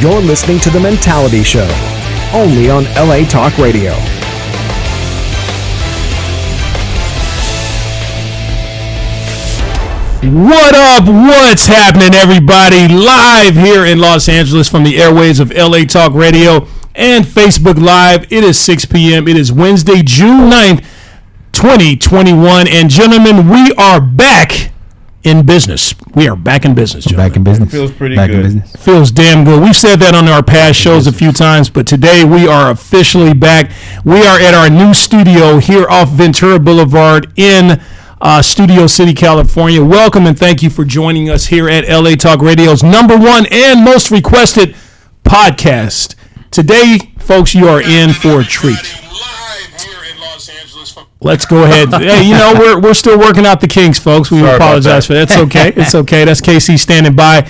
You're listening to The Mentality Show, only on LA Talk Radio. What up? What's happening, everybody? Live here in Los Angeles from the airwaves of LA Talk Radio and Facebook Live. It is 6 p.m. It is Wednesday, June 9th, 2021. And gentlemen, we are back in business. We are back in business, gentlemen. Back in business. Feels pretty back good. In business. Feels damn good. We've said that on our past shows a few times, but today we are officially back. We are at our new studio here off Ventura Boulevard in Studio City, California. Welcome and thank you for joining us here at LA Talk Radio's #1 and most requested podcast. Today, folks, you are in for a treat. Let's go ahead. Hey, you know, we're still working out the kinks, folks. We apologize for that. It's okay. It's okay. That's KC standing by.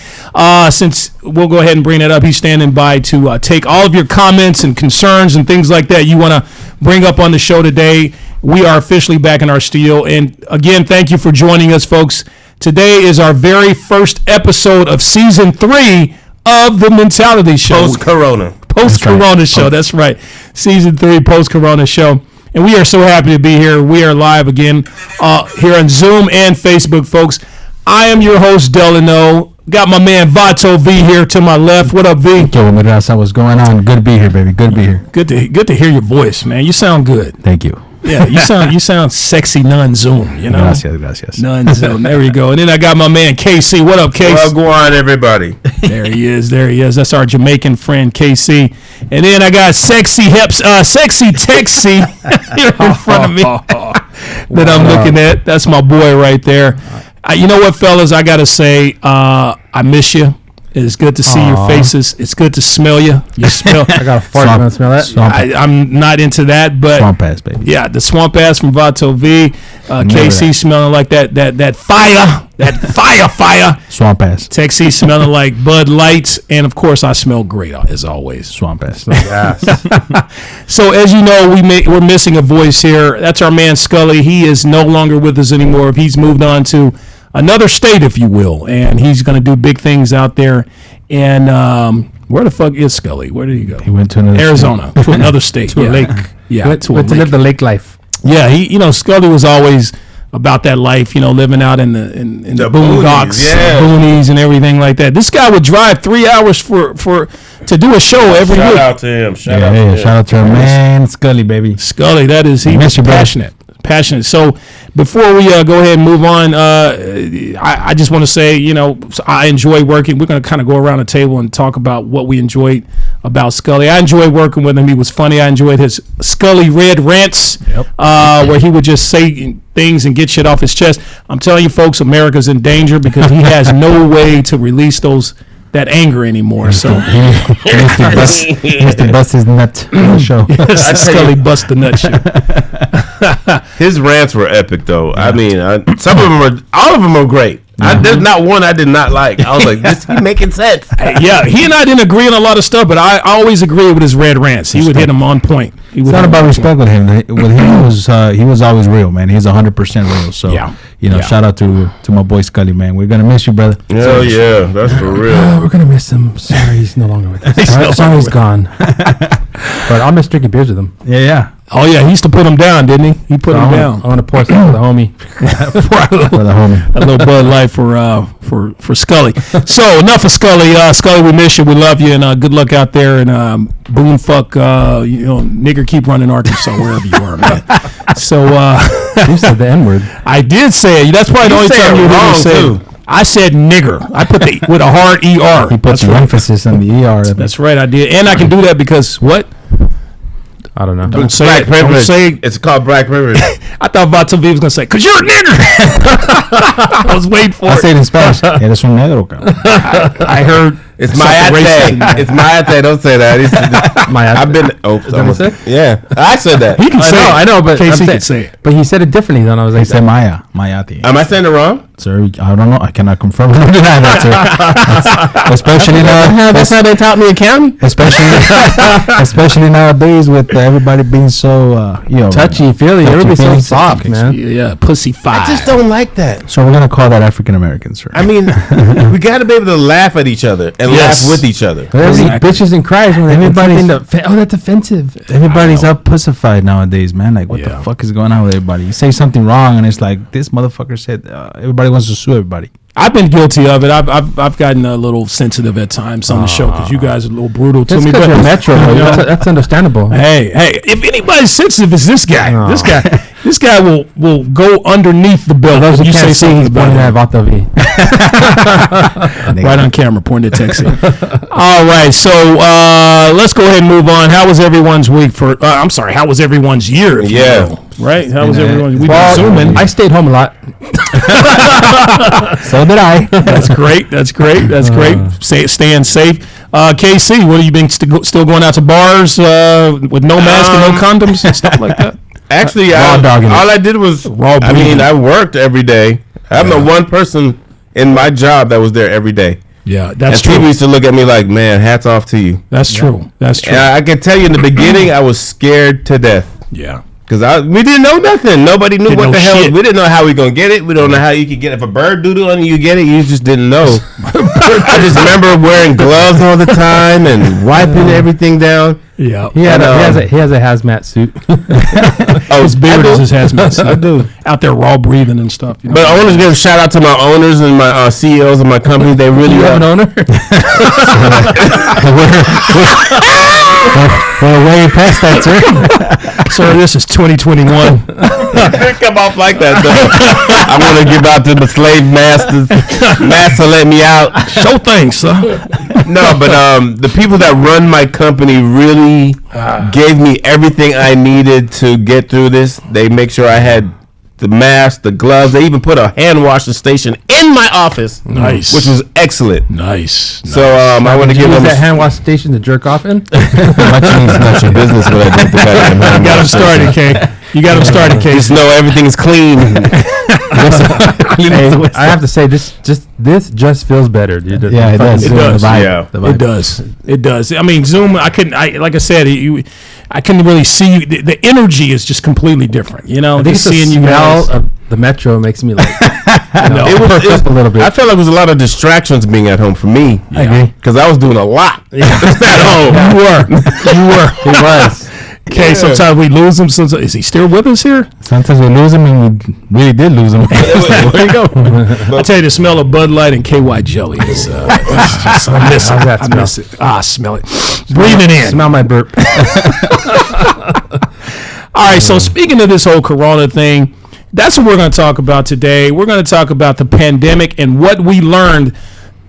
Since we'll go ahead and bring that up, he's standing by to take all of your comments and concerns and things like that you want to bring up on the show today. We are officially back in our studio. And again, thank you for joining us, folks. Today is our very first episode of season 3 of The Mentality Show. Post-Corona. Post-Corona show. That's right. Season 3 Post-Corona show. And we are so happy to be here. We are live again here on Zoom and Facebook, folks. I am your host, Delano. Got my man Vato V here to my left. What up, V? Yo, what's going on? Good to be here, baby. Good to be here. Good to hear your voice, man. You sound good. Thank you. Yeah, you sound sexy non-Zoom, you know? Gracias. Non-Zoom. There we go. And then I got my man KC. What up, KC? What's going on, everybody? There he is. That's our Jamaican friend, KC. And then I got Sexy Texy here in front of me that I'm looking at. That's my boy right there. You know what, fellas? I got to say, I miss you. It's good to see your faces. It's good to smell you. You smell. I got a fart. You want to smell that? I'm not into that, but swamp ass, baby. Yeah, the swamp ass from Vato V. KC smelling like that fire. That fire. Swamp ass. Texie smelling like Bud Light, and of course I smell great as always. Swamp ass. Yes. So as you know, we're missing a voice here. That's our man Scully. He is no longer with us anymore. He's moved on to another state, if you will, and he's going to do big things out there. And where the fuck is Scully? Where did he go? He went to another Arizona, to another state, to a lake. Yeah, went to live the lake life. Yeah, Scully was always about that life, living out in the boondocks, boonies, and everything like that. This guy would drive 3 hours to do a show every week. Shout out to him. Shout out to our man Scully, baby. Scully, he was passionate. So before we go ahead and move on, I just want to say, I enjoy working. We're going to kind of go around the table and talk about what we enjoyed about Scully. I enjoyed working with him. He was funny. I enjoyed his Scully Red rants, where he would just say things and get shit off his chest. I'm telling you, folks, America's in danger because he has no way to release that anger anymore. So he has to bust his nut on the show. Scully bust the nut show. His rants were epic, though. Yeah. I mean, all of them are great. There's not one I did not like. I was like, this is making sense. Yeah, he and I didn't agree on a lot of stuff, but I always agree with his red rants. He would hit them on point. It's not about respect with him. With him, he was always real, man. He's 100% real. So, shout out to my boy Scully, man. We're going to miss you, brother. Oh, yeah, that's for real. We're going to miss him. Sorry, he's no longer with us. Sorry, he's gone. But I'll miss drinking beers with him. Yeah. Oh, yeah, he used to put him down, didn't he? He put him down. I want to pour some for the homie. For the homie. A little Bud Light for Scully. So, enough of Scully. Scully, we miss you. We love you, and good luck out there. And boomfuck, nigger, keep running Arkansas, wherever you are, man. So, you said the N-word. I did say it. That's probably the only time you heard me say it. I said nigger. I put with a hard ER. He put emphasis on the ER. That's right, I did. And I can do that because what? I don't know. Don't say black it. privilege. Don't say it. It's called black privilege. I thought Vato V was going to say, because you're a nigger. I was waiting for it. I say it in Spanish. Eres un negro, I heard. It's mayate. It's mayate. Don't say that. I've been. Yeah, I said that. He can say it. I know, but KC can say it. But he said it differently. Then I was like, he said mayate. Am I saying it wrong? Sir, I don't know. I cannot confirm or deny that, sir. Especially now, That's how they taught me accounting. Especially nowadays with everybody being so, touchy feely. Everybody's so soft, man. Yeah, pussy five. I just don't like that. So we're gonna call that African American, sir. I mean, we got to be able to laugh at each other and laugh with each other. There's bitches and cries when everybody's that's offensive. Everybody's up pussified nowadays, man. Like, what the fuck is going on with everybody? You say something wrong, and it's like this motherfucker said. Everybody wants to sue everybody. I've been guilty of it. I've gotten a little sensitive at times on the show because you guys are a little brutal to me. But you're Metro, that's understandable. Hey, if anybody's sensitive, it's this guy. This guy will go underneath the belt. Those you say something about right on camera, pointing at Texie. All right, so let's go ahead and move on. How was everyone's week? How was everyone's year? Right? How was everyone's? We've been zooming. I stayed home a lot. So did I. That's great. Staying safe. KC, what have you been still going out to bars with no mask and no condoms and stuff like that? Actually, all I did was I worked every day. I'm the one person in my job that was there every day. Yeah, that's true. People used to look at me like, man, hats off to you. That's true. That's true. And I can tell you in the beginning, I was scared to death. Yeah. Because we didn't know nothing. Nobody knew what the hell. We didn't know how we going to get it. We don't know how you could get it. If a bird doodle on you get it, you just didn't know. I just remember wearing gloves all the time and wiping everything down. Yeah. He has a hazmat suit. His beard is his hazmat suit. I do. Out there raw breathing and stuff. You know? But I want to give a shout out to my owners and my CEOs of my company. They really have an owner? We're way past that, sir. Sir, this is 2021. Come off like that, though. I want to give out to the slave masters. Master, let me out. Show thanks, sir. No, but the people that run my company really gave me everything I needed to get through this. They make sure I had the mask, the gloves. They even put a hand washing station in my office. Nice. Which was excellent. Nice. So I want to give them that hand wash station to jerk off in. Much your business when I drink the goddamn hand You got him started, Kay. You got him started, Kay. Just know everything is clean. I have to say, this just feels better, dude. Yeah, it does. It does. It does. It does. I mean, Zoom. Like I said, I couldn't really see you. The energy is just completely different. You know, I think just seeing the you smell guys. of the Metro makes me like. It was up a little bit. I felt like it was a lot of distractions being at home for me. I agree. Because I was doing a lot at home. You were. He was. Okay, sometimes we lose him. Sometimes, is he still with us here? Sometimes we lose him, and we really did lose him. There you go. I'll tell you, the smell of Bud Light and KY jelly is. I miss it. I miss it. Smell it. Breathe it in. Smell my burp. All right, so speaking of this whole Corona thing, that's what we're going to talk about today. We're going to talk about the pandemic and what we learned,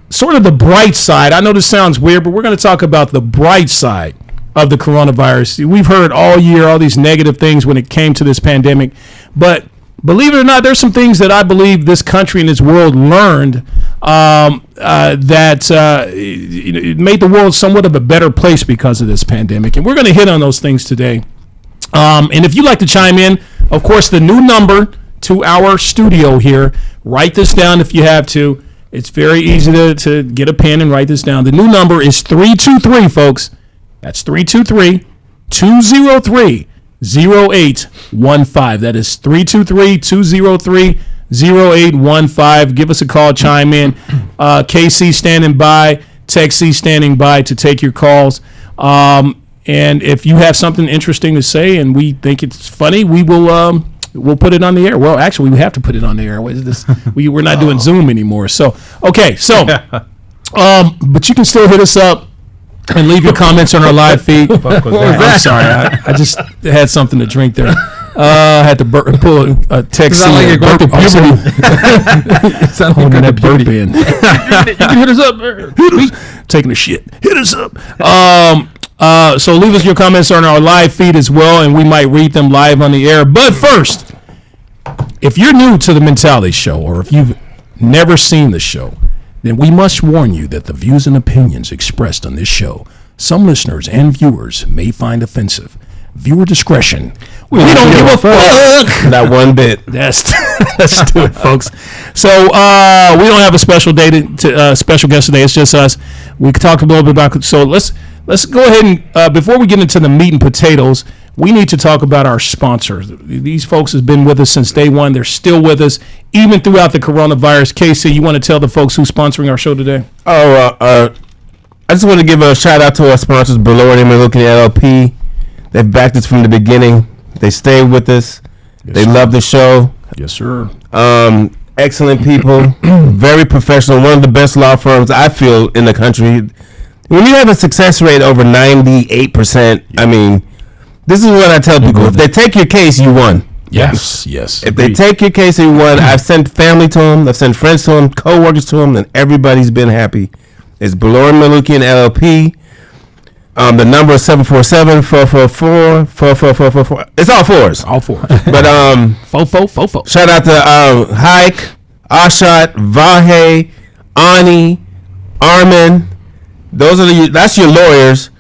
sort of the bright side. I know this sounds weird, but we're going to talk about the bright side of the coronavirus. We've heard all year all these negative things when it came to this pandemic, but believe it or not, there's some things that I believe this country and this world learned that it made the world somewhat of a better place because of this pandemic, and we're going to hit on those things today. And if you'd like to chime in, of course, the new number to our studio here, write this down if you have to. It's very easy to get a pen and write this down. The new number is 323, folks. That's 323-203-0815. That is 323-203-0815. Give us a call, chime in. KC standing by, Text C standing by to take your calls. And if you have something interesting to say and we think it's funny, we will we'll put it on the air. Well, actually, we have to put it on the air. What is this? We're not doing Zoom anymore. So, okay. So, but you can still hit us up and leave your comments on our live feed. I'm sorry. I just had something to drink there. I had to pull a text. Sound like you're going through puberty. Sound like that burp in. You can hit us up. Taking a shit. Hit us up. So leave us your comments on our live feed as well, and we might read them live on the air. But first, if you're new to the Mentality Show, or if you've never seen the show, then we must warn you that the views and opinions expressed on this show, some listeners and viewers may find offensive. Viewer discretion. We don't give a fuck. Not one bit. That's Let's do it, folks. So we don't have a special special guest today. It's just us. We talked a little bit about. So let's go ahead and before we get into the meat and potatoes, we need to talk about our sponsors. These folks have been with us since day one. They're still with us even throughout the coronavirus. Casey, you want to tell the folks who's sponsoring our show today? I just want to give a shout out to our sponsors, Beloryan Manukyan LLP. They've backed us from the beginning. They stay with us. Yes, they love the show. Yes, sir. Excellent people. Very professional. One of the best law firms, I feel, in the country. When you have a success rate over 98%, I mean, this is what I tell people. If they take your case, you won. Yes. If they take your case, you won. I've sent family to them. I've sent friends to them, co-workers to them, and everybody's been happy. It's Beloryan Manukyan LLP. The number is 747-444-4444. It's all fours. All fours. But Fofo. shout out to Hike, Ashat, Vahe, Ani, Armin. That's your lawyers.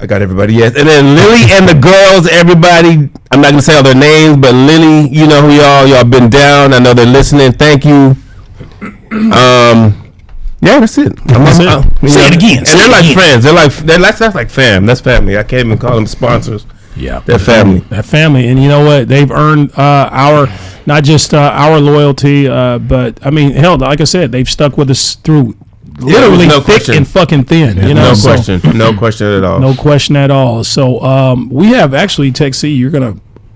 I got everybody, yes. And then Lily and the girls, everybody. I'm not gonna say all their names, but Lily, you know who y'all been down. I know they're listening. Thank you. Yeah, that's it. Say it again. And they're like friends. That's like fam. That's family. I can't even call them sponsors. Yeah, they're family. That family, and you know what? They've earned our not just our loyalty, but I mean, hell, like I said, they've stuck with us through literally thick and fucking thin. You know, no question at all. No question at all. So we have actually, Tech C,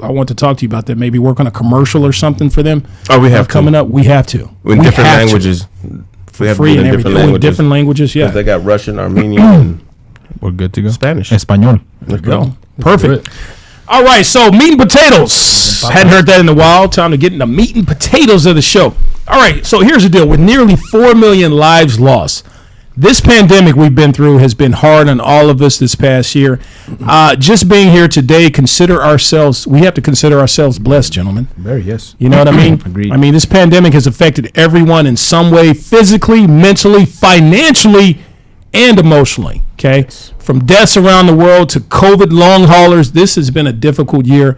I want to talk to you about that. Maybe work on a commercial or something for them. Oh, we have coming up. We have to in different languages. We have free and everything. Different languages, yeah. They got Russian, Armenian, and we're good to go. Spanish, Espanol. Let's go. Perfect. All right, so meat and potatoes. Hadn't heard that in a while. Time to get into meat and potatoes of the show. All right, so here's the deal. With nearly 4 million lives lost, this pandemic we've been through has been hard on all of us this past year. Just being here today, we have to consider ourselves blessed, gentlemen. Very, yes. You know what I mean? Agreed. I mean, this pandemic has affected everyone in some way, physically, mentally, financially, and emotionally, okay? Yes. From deaths around the world to COVID long haulers, this has been a difficult year.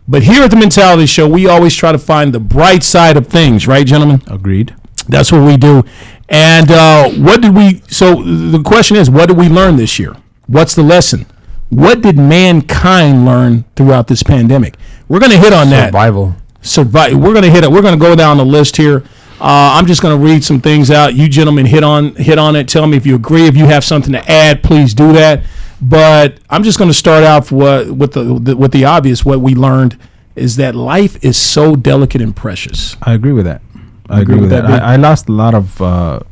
But here at the Mentality Show, we always try to find the bright side of things, right, gentlemen? Agreed. That's what we do. And so the question is, what did we learn this year? What's the lesson? What did mankind learn throughout this pandemic? We're going to hit on that. Survival. We're going to go down the list here. I'm just going to read some things out. You gentlemen hit on it. Tell me if you agree. If you have something to add, please do that. But I'm just going to start out with the obvious. What we learned is that life is so delicate and precious. I agree with that. I agree with that. I lost a lot of, a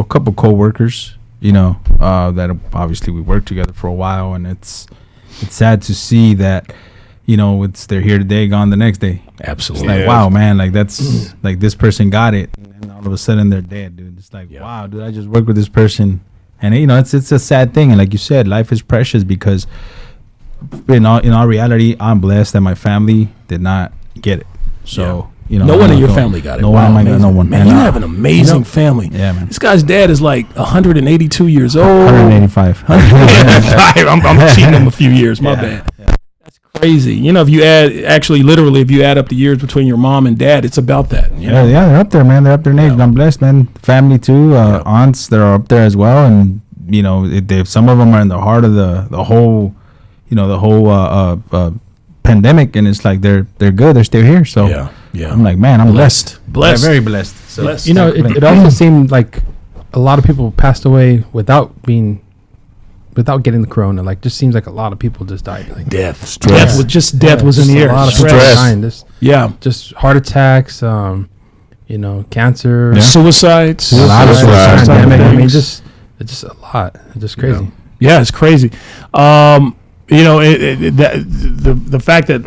couple co-workers, that obviously we worked together for a while, and it's sad to see that, they're here today, gone the next day. Absolutely. It's like, wow, man, like that's like this person got it, and all of a sudden they're dead, dude. It's like, wow, dude, I just worked with this person, and it's a sad thing, and like you said, life is precious because in all reality, I'm blessed that my family did not get it. So. No one in your family got it. No one. Man, you have an amazing family. Yeah, man. This guy's dad is like 182 years old. 185. I'm cheating him a few years. My bad. Yeah. That's crazy. If you if you add up the years between your mom and dad, it's about that. Yeah, they're up there, man. They're up there in age. I'm blessed, man. Family too. Aunts, they're up there as well, and some of them are in the heart of the whole pandemic, and it's like they're good. They're still here. So. Yeah, I'm like, man, I'm blessed. Yeah, very blessed. So, it also seemed like a lot of people passed away without getting the corona. Like, just seems like a lot of people just died. Like death was in the air. A lot of stress. Just heart attacks. Cancer, suicides, a lot of suicides. I mean, it's just a lot. It's just crazy. Yeah, it's crazy. The fact that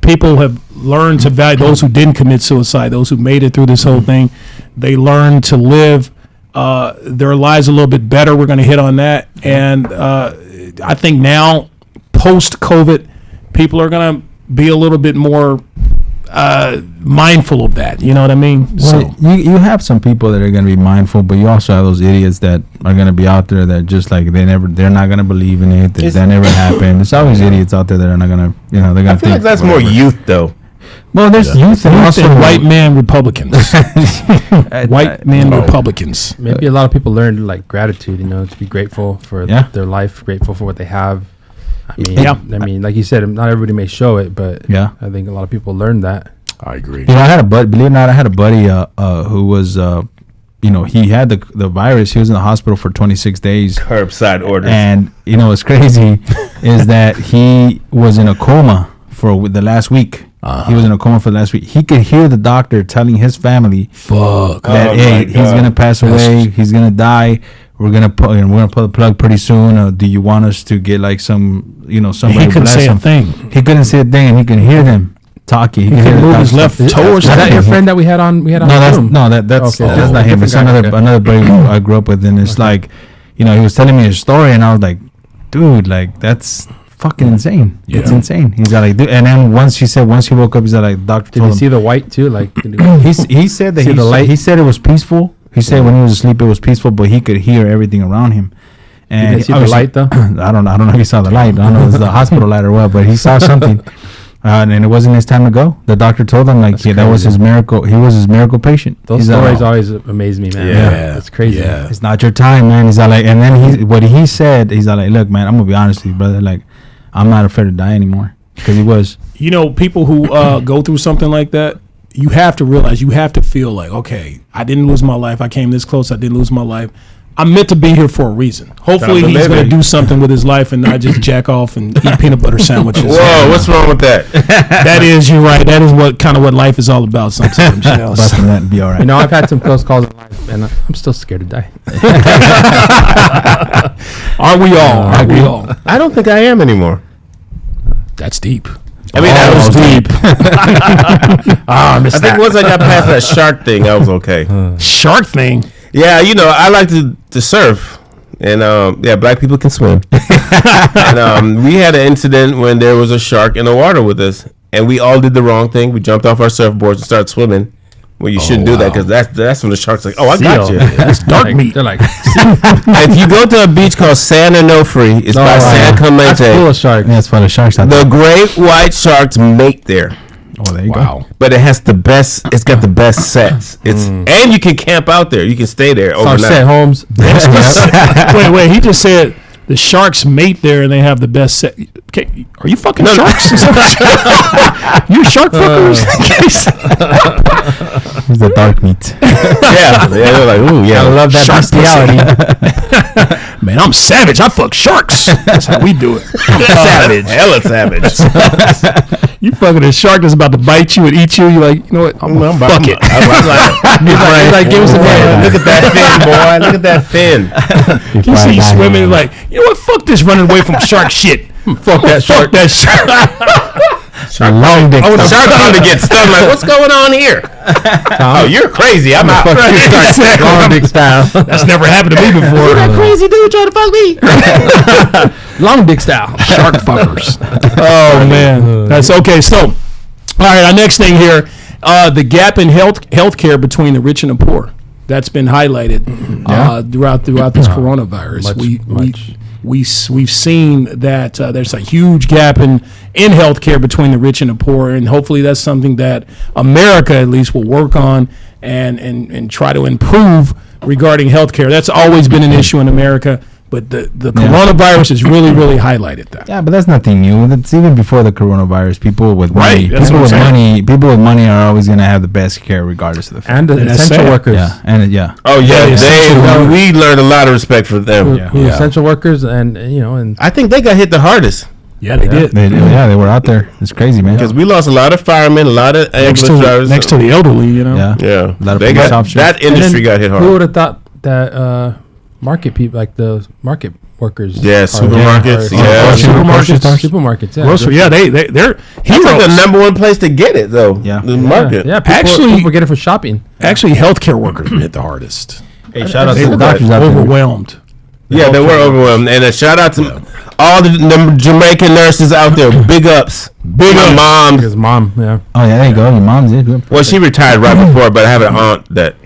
people have learned to value those who didn't commit suicide, those who made it through this whole thing. They learned to live their lives a little bit better. We're going to hit on that. And I think now, post-COVID, people are going to be a little bit more mindful of that. You know what I mean? Well, you have some people that are going to be mindful, but you also have those idiots that are going to be out there that just like they're not going to believe in it. That never happened. There's always idiots out there that are not going to, they're going to think. I feel like that's more youth though. Well, there's youth and also white man Republicans. White men Republicans. Maybe a lot of people learn like gratitude, to be grateful for their life, grateful for what they have. I mean, like you said, not everybody may show it, but I think a lot of people learn that. I agree. I had a buddy. Believe it or not, I had a buddy who was, he had the virus. He was in the hospital for 26 days. Curbside orders. And what's crazy is that he was in a coma for the last week. He was in a coma for the last week. He could hear the doctor telling his family, that hey, he's gonna pass away. He's gonna die. We're gonna pull the plug pretty soon. Do you want us to get like some, somebody? He couldn't say a thing. He couldn't say a thing, and he can hear them talking. He could move his left toe. Is that your friend that we had on? That's not him. It's another buddy I grew up with, and it's like, he was telling me his story, and I was like, dude, like that's fucking insane. Yeah. It's insane. He's like, dude, and then once he woke up, he's like, doctor. Did he see the white too? Like, he said that he said it was peaceful. He said when he was asleep it was peaceful, but he could hear everything around him. And did he see the light though? I don't know if he saw the light. I don't know if it was the hospital light or what, but he saw something. And it wasn't his time to go. The doctor told him that was his miracle. He was his miracle patient. Those stories always amaze me, man. Yeah, that's crazy. Yeah. It's not your time, man. He's like, and then what he said, he's like, look, man, I'm gonna be honest with you, brother. Like, I'm not afraid to die anymore, because he was. People who go through something like that, you have to realize, you have to feel like, okay, I didn't lose my life. I came this close. I didn't lose my life. I'm meant to be here for a reason. Hopefully he's going to do something with his life and not just jack off and eat peanut butter sandwiches. Whoa, what's wrong with that? You're right. That is what life is all about sometimes. Busting that and be all right. I've had some close calls in life, and I'm still scared to die. Aren't we all? Aren't we all? I don't think I am anymore. That's deep. I mean, that was deep. I think once I got past that shark thing, I was okay. Shark thing? Yeah, I like to surf. And, black people can swim. And we had an incident when there was a shark in the water with us. And we all did the wrong thing. We jumped off our surfboards and started swimming. Well, you shouldn't do that, because that's when the shark's like, I got you. That's dark meat. They're like, if you go to a beach called San Onofre, it's by San Clemente. that's full of sharks. Yeah, it's full of sharks out there. The great white sharks mate there. Oh, there you go. But it has it's got the best sets. And you can camp out there. You can stay there overnight. Sunset homes. Wait, he just said the sharks mate there and they have the best set. Okay, are you fucking sharks? You shark fuckers? It's the dark meat. Yeah, they're like, ooh, yeah. I love that bestiality. Man, I'm savage. I fuck sharks. That's how we do it. Savage. Hella savage. You fucking a shark that's about to bite you and eat you. You're like, you know what? I'm fuck it. I'm like, give us a fin. Look at that fin, boy. Look at that fin. You see you swimming like, you know what? Fuck this running away from shark shit. Fuck that shark. Fuck that shark. Long dick. Oh, the shark going to get stung. Like, what's going on here? Oh, you're crazy. I'm out. Exactly. Long dick style. That's never happened to me before. That crazy dude trying to fuck me. Long dick style. Shark fuckers. Oh, man. That's okay. So, all right, our next thing here, the gap in healthcare between the rich and the poor. That's been highlighted throughout this coronavirus. We've seen that there's a huge gap in healthcare between the rich and the poor, and hopefully that's something that America at least will work on and try to improve regarding healthcare. That's always been an issue in America, but the coronavirus has really highlighted that. Yeah, but that's nothing new. It's even before the coronavirus. People with money, people with money are always going to have the best care regardless of the and the essential workers. Yeah, and Oh yeah, we learned a lot of respect for them. Essential workers, and I think they got hit the hardest. Yeah, they did. They were out there. It's crazy, man. Because we lost a lot of firemen, a lot of ambulance drivers. Next to the elderly, Yeah. A lot of police officers. That industry got hit hard. Who would have thought that market people, like the market workers? Yeah, supermarkets. Supermarkets. Yeah. Grocery. Yeah, they're heroes. That's like the number one place to get it, though. Yeah. The market. Yeah, people get it for shopping. Actually, healthcare workers were hit the hardest. Hey, shout out They to were the doctors out there. overwhelmed. Yeah, they were overwhelmed. And a shout out to all the Jamaican nurses out there. Big ups. Big up, mom. His mom. Yeah. Oh yeah, there you go. Your mom's it. Well, she retired right before, but I have an aunt that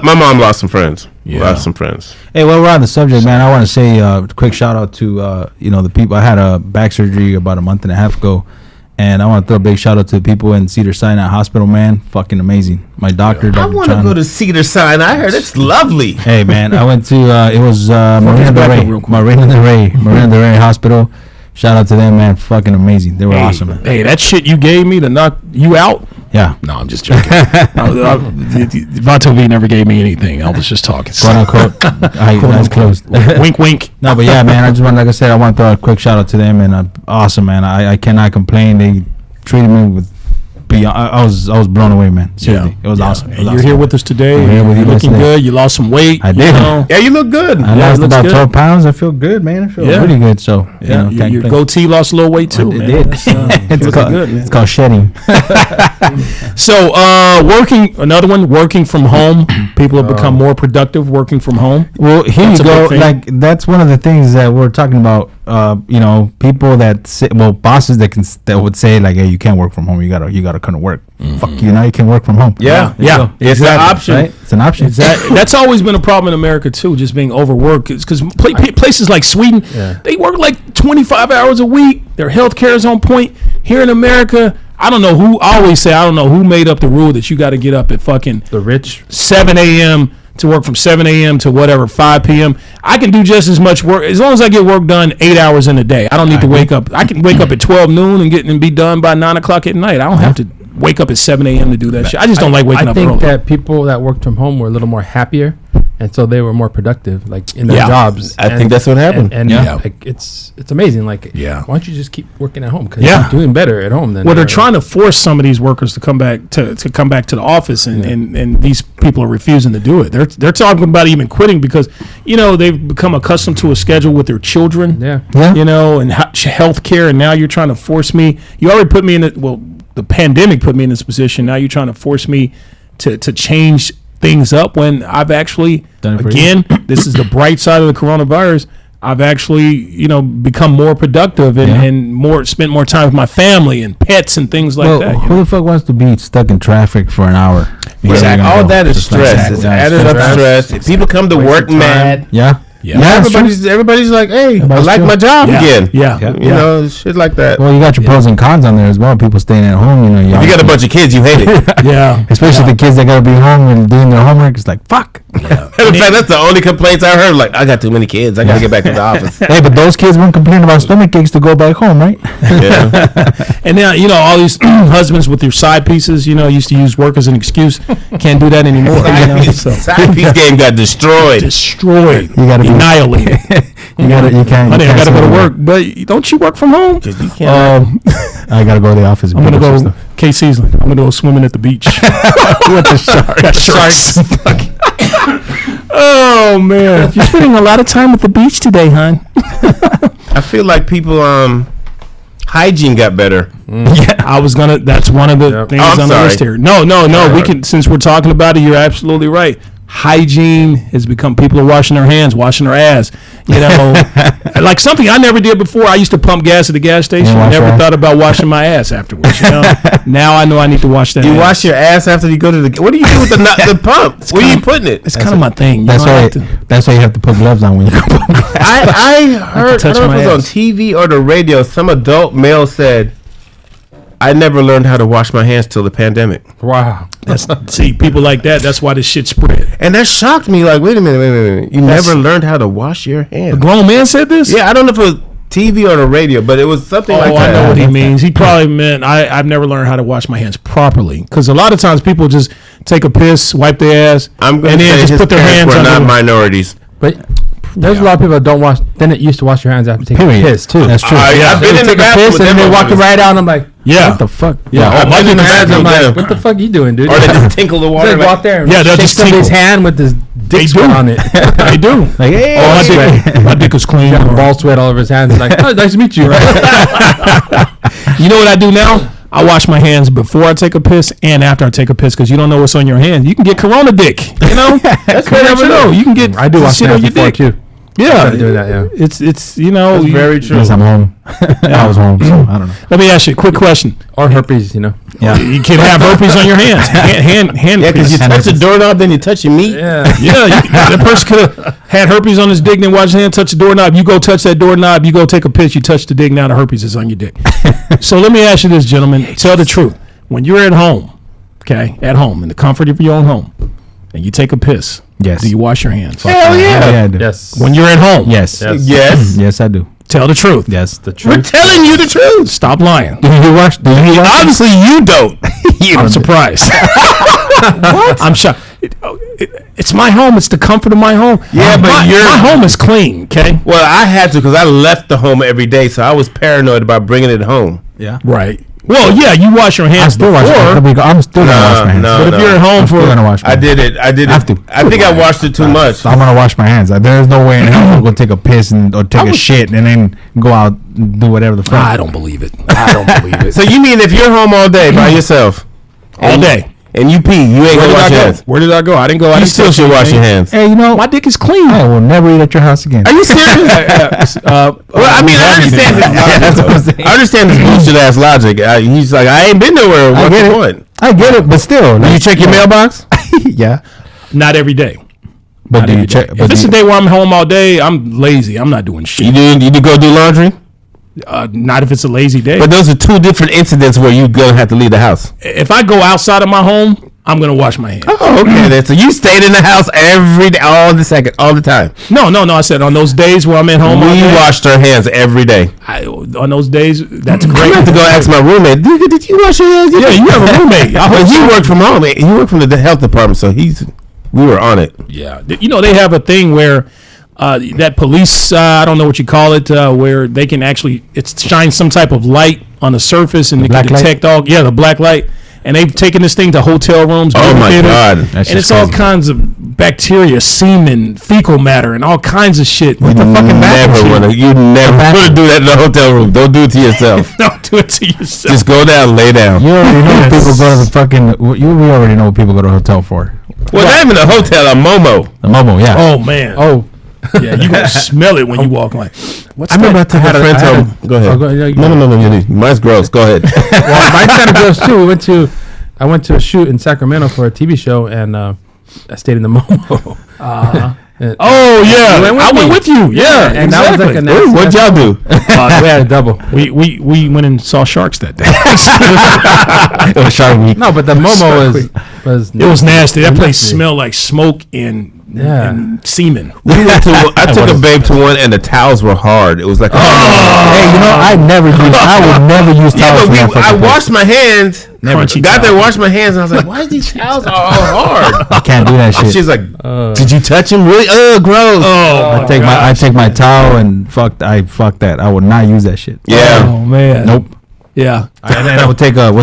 my mom lost some friends. Yeah. Lost some friends. Hey, while we're on the subject, man, I want to say a quick shout out to the people. I had a back surgery about a month and a half ago, And I want to throw a big shout out to the people in Cedars-Sinai Hospital, man. Fucking amazing. My doctor, Dr. I want to go to Cedars-Sinai. I heard it's lovely. Hey, man, I went to, it was Marina Del Rey Hospital. Shout out to them, man. Fucking amazing. They were awesome, man. Hey, that shit you gave me to knock you out? Yeah. No, I'm just joking. Vato never gave me anything. I was just talking. Quote unquote. Eyes closed. Wink, wink. No, but yeah, man. I just want, like I said, I want to throw a quick shout out to them, and awesome, man. I cannot complain. They treated me with beyond. I was blown away, man. Seriously, it was awesome. It was You're awesome. here with us today. You're looking good. You lost some weight. I did. Yeah, you look good. I lost about 12 pounds. I feel good, man. I feel really good. So yeah, your goatee lost a little weight too, man. It did. It's called shedding. So working from home. People have become more productive working from home. Well, here you go. Like that's one of the things that we're talking about. People bosses that would say like, hey, you can't work from home. You gotta come to work. Fuck you. Now you can work from home. Yeah. It's an option. Right? It's an option. That's always been a problem in America too, just being overworked. Because places like Sweden, they work like 25 hours a week. Their healthcare is on point. Here in America, I don't know who made up the rule that you got to get up at fucking the rich 7 a.m. to work from 7 a.m. to whatever 5 p.m. I can do just as much work as long as I get work done 8 hours in a day. I don't need to wake up. I can wake up at 12 noon and be done by 9 o'clock at night. I don't have to wake up at 7 a.m. to do that shit. I just don't like waking up early. I think that people that worked from home were a little more happier, and so they were more productive, like in their jobs. I think that's what happened. And like it's amazing. Like, why don't you just keep working at home? Because you're doing better at home than. Well, they're trying to force some of these workers to come back to the office, and these people are refusing to do it. They're talking about even quitting because they've become accustomed to a schedule with their children. And health care, and now you're trying to force me. You already put me in the pandemic put me in this position. Now you're trying to force me to change things up when I've actually, again, this is the bright side of the coronavirus. I've actually, become more productive and spent more time with my family and pets and things like that. Who the fuck wants to be stuck in traffic for an hour? Exactly. All that is stress. It's added up stress. People come to work mad. Yeah. Everybody's like, hey, I like my job again. Shit like that. Well, you got your pros and cons on there as well. People staying at home, if you got a bunch of kids, you hate it. Especially the kids that gotta be home and doing their homework. It's like, fuck. In fact, that's the only complaints I heard. Like, I got too many kids. I gotta get back to the office. Hey, but those kids weren't complaining about stomach aches to go back home, right? And now, all these husbands with their side pieces, used to use work as an excuse. Can't do that anymore. Side piece game got destroyed. You gotta annihilated. You can't. Honey, I gotta go to work, but don't you work from home? You can't. I gotta go to the office. I'm gonna go KC's. I'm gonna go swimming at the beach with the sharks. Oh man, you're spending a lot of time at the beach today, hon. I feel like people hygiene got better. Yeah, I was gonna. That's one of the things on the list here. No. We can, since we're talking about it. You're absolutely right. Hygiene has become, people are washing their hands, washing their ass. Like something I never did before. I used to pump gas at the gas station. I never thought about washing my ass afterwards. Now I know I need to wash that. You wash your ass after you go to the. What do you do with the pump? Where are you putting it? It's kind of my thing. That's why you have to put gloves on when you go pump gas. I heard. I don't know if it was on TV or the radio. Some adult male said, I never learned how to wash my hands till the pandemic. Wow. See, people like that, that's why this shit spread. And that shocked me. Like, wait a minute. You never learned how to wash your hands. A grown man said this? Yeah, I don't know if it was TV or the radio, but it was something like that. I know what he means. He probably meant I've never learned how to wash my hands properly. Because a lot of times people just take a piss, wipe their ass, and then just put their hands on. Not minorities. But there's a lot of people that don't wash. Then it used to wash your hands after taking a piss too. That's true. I've been in the bathroom and then they walk right out. And I'm like, what the fuck? Yeah, I'm in the bathroom. I'm like, what the fuck are you doing, dude? Or they just tinkle the water. They go out there and they'll shake just tinkle his hand with his dick sweat on it. They do. Like, hey, my dick is clean. Ball sweat all over his hands. Like, oh, nice to meet you. You know what I do now? I wash my hands before I take a piss and after I take a piss because you don't know what's on your hands. You can get corona dick. That's what you never know. You can get. I do wash my hands before too. Yeah, doing that. Yeah, it's That's very true. Because I'm home. I was home, so I don't know. Let me ask you a quick question. or herpes. Yeah, you can have herpes on your hands. Hand Yeah, because you touch the doorknob, then you touch your meat. Yeah, that person could have had herpes on his dick, then watch his hand touch the doorknob. You go touch that doorknob, you go take a piss, you touch the dick, now the herpes is on your dick. So let me ask you this, gentlemen. Tell the truth. When you're at home, at home, in the comfort of your own home, and you take a piss, Yes. do you wash your hands? Hell yeah. I do. yes. When you're at home, Yes. Yes. Yes, I do. tell the truth. Yes. The We're truth. telling you the truth. Stop lying. Do you wash? Obviously, you don't. I'm surprised. What? I'm shocked. It's my home. It's the comfort of my home. Yeah, but my home is clean. Okay. Well, I had to because I left the home every day, so I was paranoid about bringing it home. Yeah. Right. Well, yeah, you wash your hands before. I'm still gonna wash my hands. But if you're at home I'm still gonna wash my I hands. did it. I have to. I think I washed it too much. So I'm gonna wash my hands. There's no way in hell I'll go take a piss or take a shit and then go out and do whatever the fuck. I don't believe it. I don't believe it. So you mean if you're home all day by yourself, All day. and you pee, you ain't Where gonna did wash I your go? hands? Where did I go? I didn't go. I You didn't still touch should wash your anything. hands. Hey, My dick is clean. I will never eat at your house again. Are you serious? Well, I mean, I understand his That's what I'm logic. saying. I understand his bullshit ass logic. He's like, I ain't been nowhere. What's get the it. point? I get it, but still. Do you check your mailbox? Yeah. Not every day. But Not do every you day. check? If it's a day where I'm home all day, I'm lazy. I'm not doing shit. You do go do laundry? Not if it's a lazy day. But those are two different incidents where you're gonna have to leave the house. If I go outside of my home, I'm gonna wash my hands. Oh, okay. Then so you stayed in the house every day, all the time. No. I said on those days where I'm at home all We day. washed our hands every day. On those days, that's I'm great. gonna have to go ask my roommate. Did you wash your hands? Yeah, you have a roommate. But he worked from home. He worked from the health department, so we were on it. Yeah, they have a thing where that police, I don't know what you call it, where they can actually shine some type of light on the surface and they can detect the black light. And they've taken this thing to hotel rooms. Oh my theaters, God. That's and it's just all crazy. kinds of bacteria, semen, fecal matter, and all kinds of shit. What the fucking You never do that in the hotel room. Don't do it to yourself. Don't do it to yourself. Just go down, lay down. You already know what people go to the fucking. We already know what people go to a hotel for. Well, not even a hotel, a Momo. The Momo, yeah. Oh man. Oh, Yeah, you gonna smell it when you walk like. What's I remember I took a friend to. Go ahead. No. Mine's gross. Go ahead. well, mine's kind of gross too. I went to a shoot in Sacramento for a TV show, and I stayed in the Momo. Oh yeah, I went with you. Yeah, and that was like a nasty. What'd y'all do? We had a double. We went and saw sharks that day. It was Shark Week. No, but the Momo was It was nasty. That place nasty. smelled like smoke and semen. I took a babe to one, and the towels were hard. It was like. Hey, I would never use Yeah, towels. but I washed my hands. Crunchy Got there, towel. washed my hands, and I was like, "Why is these towels all hard?" I can't do that shit. She's like, "Did you touch him? Really? Gross." Oh, I take my towel and fuck that. I would not use that shit. Yeah. Oh man. Nope. Yeah. And then we'll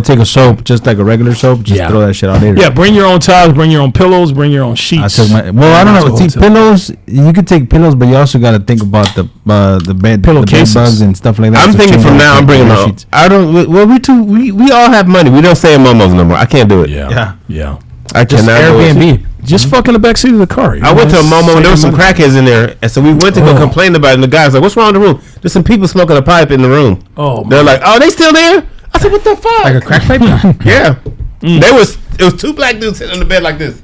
take a soap, just like a regular soap. Just Yeah. throw that shit out there. Yeah. Bring your own towels. Bring your own pillows. Bring your own I sheets. took I don't know. See, Hotel. pillows. You could take pillows, but you also got to think about the bed, the bed Pillowcases. bugs and stuff like that. I'm So thinking change from out now. the I'm bringing my own. sheets. I don't. Well, we all have money. We don't stay in Momos no more. I can't do it. Yeah. I just cannot do it. Airbnb. Just fuck in the backseat of the car. I went to a Momo and there was some crackheads in there, and so we went to go complain about it. And the guy's like, "What's wrong with the room? There's some people smoking a pipe in the room." Oh, They're like, "Oh, they still there?" I said, "What the fuck?" Like a crack pipe? Yeah. It was two black dudes sitting on the bed like this.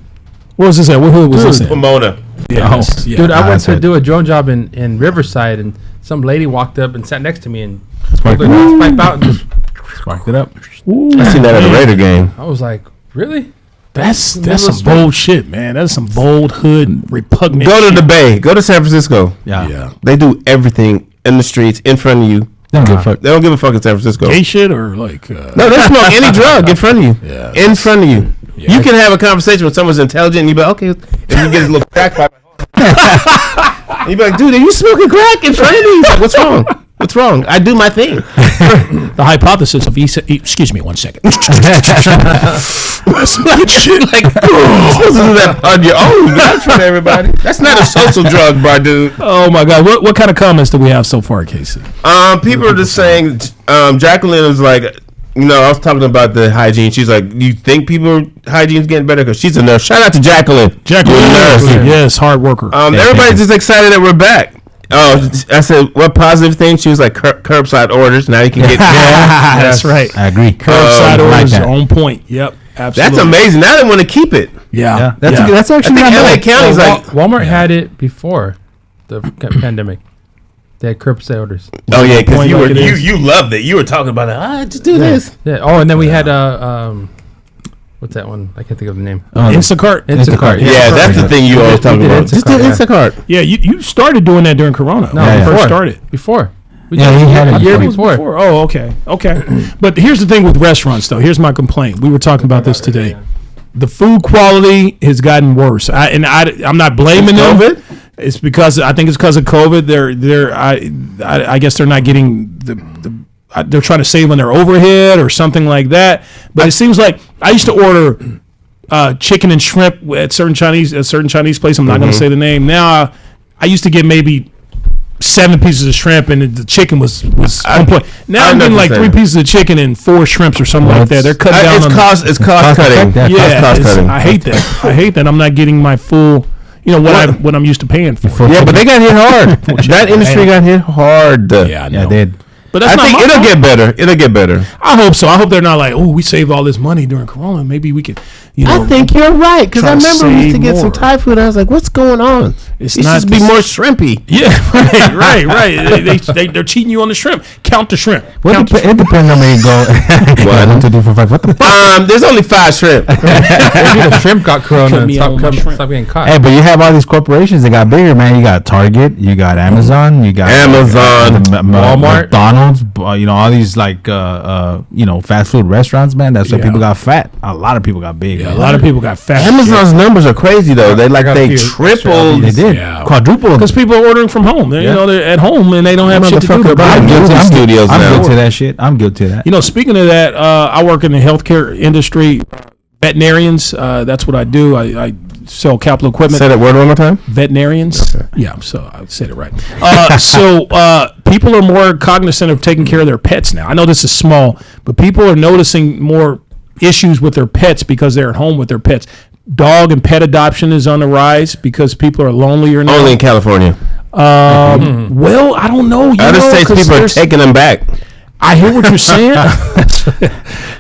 What was this at? What hood was this at? Pomona. Yeah. Yeah. Dude, I went to said- do a drone job in Riverside, and some lady walked up and sat next to me and Sparked pulled it her up. pipe out and just. Sparked it up. I seen that at a Raider game. I was like, really? That's some bold shit, man. That's some bold hood repugnant. Go to shit. the Bay. Go to San Francisco. Yeah. Yeah. They do everything in the streets in front of you. Don't give a fuck. They don't give a fuck in San Francisco. Gay shit or like. No, they smoke any drug in front of you. Yeah. In front of you. Yeah. You can have a conversation with someone's intelligent and you be like, okay, and you get his little crack pipe. And you be like, dude, are you smoking crack in front of me? He's like, what's wrong? What's wrong? I do my thing. The hypothesis of excuse me 1 second. That's not shit. Like, you're supposed to do that on your own, not in front of everybody. That's not a social drug, bro, dude. Oh my God! What kind of comments do we have so far, Casey? People are just saying, Jacqueline is like, you know, I was talking about the hygiene. She's like, you think people hygiene's getting better? Because she's a nurse. Shout out to Jacqueline. Jacqueline, You're a nurse. yes, hard worker. Everybody's just excited that we're back. Oh, I said, what positive thing? She was like, curbside orders. Now you can get. That's right. I agree. Curbside orders like are on point. Yep, absolutely. That's amazing. Now they want to keep it. Yeah. That's actually. I think LA County's like Walmart had it before the pandemic. They had curbside orders. Oh yeah, because you loved it. You were talking about it. Just do this. Yeah. Oh, and then we had what's that one? I can't think of the name. Instacart. Yeah, that's the thing you always talk about. Just do Instacart. Yeah, you started doing that during Corona. No, when you first started. Before. He had it a year before. before. Oh, okay. But here's the thing with restaurants, though. Here's my complaint. We were talking about this today. The food quality has gotten worse. I'm not blaming them. It's because I think it's because of COVID. I guess they're not getting they're trying to save on their overhead or something like that. But it seems like I used to order chicken and shrimp at certain Chinese place. I'm not going to say the name. Now I used to get maybe 7 pieces of shrimp and the chicken was on point. Now I'm getting like 3 pieces of chicken and 4 shrimps or something like that. They're cutting down. It's cost cutting. I hate that. I'm not getting my full. What I'm used to paying for. Yeah, but they got hit hard. That industry got hit hard. Yeah, I know. Yeah, they did. But I think it'll get better. It'll get better. I hope so. I hope they're not like, oh, we saved all this money during Corona. Maybe we could, I think you're right because I remember we used to get some more. Thai food. I was like, what's going on? It's it not should be more shrimpy. Yeah, right. They're cheating you on the shrimp. Count the shrimp. It depends on where you go. 1, 2, 3, 4, 5. What the fuck? There's only 5 shrimp. Maybe the shrimp got Corona and stop getting caught. Hey, but you have all these corporations that got bigger, man. You got Target, you got Amazon, you got Walmart, McDonald's. All these like fast food restaurants, man. That's why people got fat. A lot of people got big. Yeah, a lot of people got fat. Amazon's numbers are crazy though. They tripled. They did quadrupled because people are ordering from home. They're at home and they don't have shit to do. I'm guilty of that shit. I'm guilty of that. Speaking of that, I work in the healthcare industry. Veterinarians. That's what I do. I sell capital equipment. Say that word one more time. Veterinarians. Okay. Yeah, so I said it right. So people are more cognizant of taking care of their pets now. I know this is small, but people are noticing more issues with their pets because they're at home with their pets. Dog and pet adoption is on the rise because people are lonelier now. Only in California. Well, I don't know. Other states, people are taking them back. I hear what you're saying.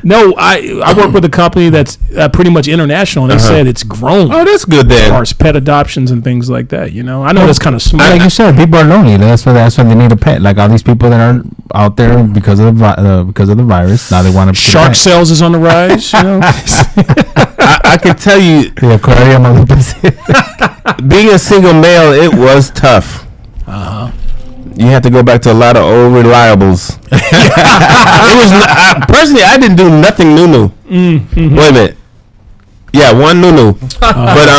No, I work with a company that's pretty much international, and they said it's grown. Oh, that's good then. As far as pet adoptions and things like that, I know that's kind of small. Like you said, people are lonely. That's why they need a pet. Like all these people that are out there because of the virus. Now they want to. Shark sales is on the rise. I can tell you, the aquarium of the being a single male, it was tough. You have to go back to a lot of old reliables. It was personally, I didn't do nothing new. Mm-hmm. Wait a minute. Yeah, one new. But